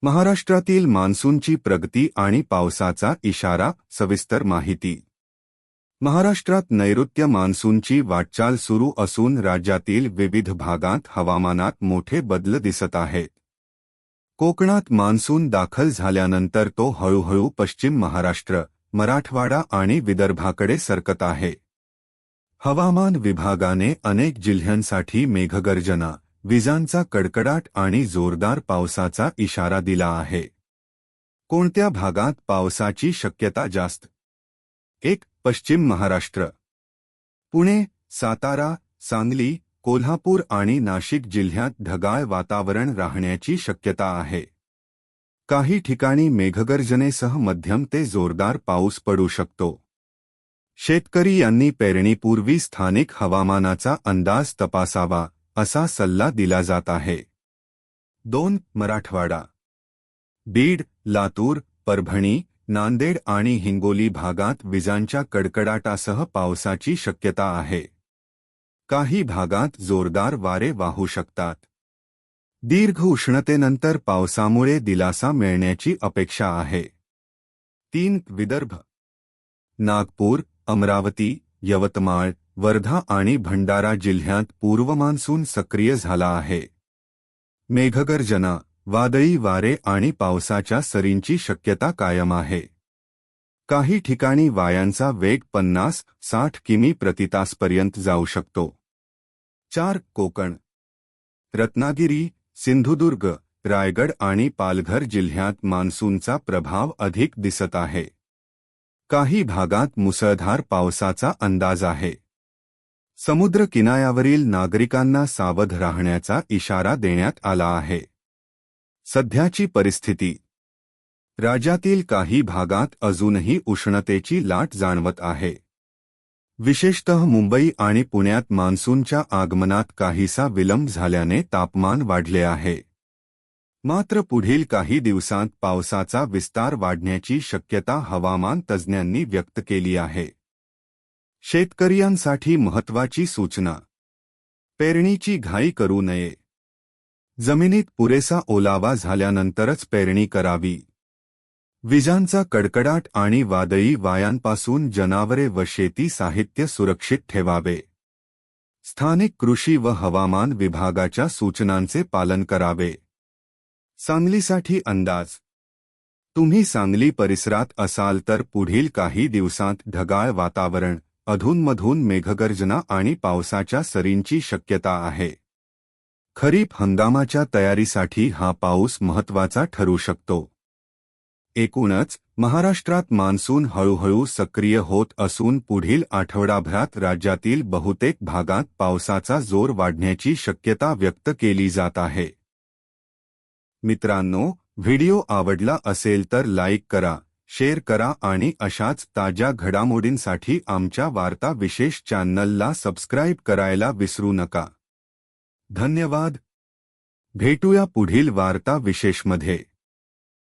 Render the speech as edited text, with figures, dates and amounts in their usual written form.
महाराष्ट्रातील मान्सूनची प्रगती आणि पावसाचा इशारा. सविस्तर माहिती. महाराष्ट्रात नैऋत्य मान्सूनची वाटचाल सुरू असून राज्यातील विविध भागात हवामानात मोठे बदल दिसत आहेत. कोकणात मान्सून दाखल झाल्यानंतर तो हळूहळू पश्चिम महाराष्ट्र, मराठवाडा आणि विदर्भाकडे सरकत आहे. हवामान विभागाने अनेक जिल्ह्यांसाठी मेघगर्जना, विजांचा कडकडाट आणि जोरदार पावसाचा इशारा दिला आहे. कोणत्या भागात पावसाची शक्यता जास्त? 1. पश्चिम महाराष्ट्र. पुणे, सातारा, सांगली, कोल्हापूर आणि नाशिक जिल्ह्यात ढगाळ वातावरण राहण्याची शक्यता आहे. काही ठिकाणी मेघगर्जनेसह मध्यम ते जोरदार पाऊस पडू शकतो. शेतकरी यांनी पेरणीपूर्वी स्थानिक हवामानाचा अंदाज तपासावा, असा सल्ला दिला जात आहे. 2. मराठवाडा. बीड, लातूर, परभणी, नांदेड आणि हिंगोली भागात विजांच्या कडकडाटासह पावसाची शक्यता आहे. काही भागात जोरदार वारे वाहू शकतात. दीर्घ उष्णतेनंतर पावसामुळे दिलासा मिळण्याची अपेक्षा आहे. 3. विदर्भ. नागपूर, अमरावती, यवतमाळ, वर्धा आणि भंडारा जिल्ह्यात पूर्व मान्सून सक्रिय झाला आहे. मेघगर्जना, वादळी वारे आणि पावसाच्या सरींची शक्यता कायम आहे. काही ठिकाणी वाऱ्यांचा वेग 50-60 किमी प्रति तासपर्यंत जाऊ शकतो. 4. कोकण. रत्नागिरी, सिंधुदुर्ग, रायगड आणि पालघर जिल्ह्यात मान्सूनचा प्रभाव अधिक दिसत आहे. काही भागात मुसळधार पावसाचा अंदाज आहे. समुद्र किनाऱ्यावरील नागरिकांना सावध राहण्याचा इशारा देण्यात आला आहे. सध्याची परिस्थिती. राज्यातील काही भागात अजूनही उष्णतेची लाट जाणवत आहे. विशेषतः मुंबई आणि पुण्यात मान्सूनच्या आगमनात काहीसा विलंब झाल्याने तापमान वाढले आहे. मात्र पुढील काही दिवसांत पावसाचा विस्तार वाढण्याची शक्यता हवामान तज्ज्ञांनी व्यक्त केली आहे. शेतकऱ्यांसाठी महत्त्वाची सूचना. पेरणीची घाई करू नये. जमिनीत पुरेसा ओलावा झाल्यानंतरच पेरणी करावी. विजांचा कडकडाट आणि वादळी वाऱ्यांपासून जनावरे व शेती साहित्य सुरक्षित ठेवावे. स्थानिक कृषी व हवामान विभागाच्या सूचनांचे पालन करावे. सांगलीसाठी अंदाज. तुम्ही सांगली परिसरात असाल तर पुढील काही दिवसांत ढगाळ वातावरण, अधूनमधून मेघगर्जना आणि पावसाच्या सरींची शक्यता आहे. खरीप हंगामाच्या तयारीसाठी हा पाऊस महत्त्वाचा ठरू शकतो. एकूणच महाराष्ट्रात मान्सून हळूहळू सक्रिय होत असून पुढील आठवडाभरात राज्यातील बहुतेक भागात पावसाचा जोर वाढण्याची शक्यता व्यक्त केली जात आहे. मित्रांनो, व्हिडिओ आवडला असेल तर लाईक करा, शेअर करा आणि अशाच ताज्या घडामोडींसाठी आमच्या वार्ता विशेष चॅनलला सबस्क्राईब करायला विसरू नका. धन्यवाद. भेटूया पुढील वार्ता विशेषमध्ये.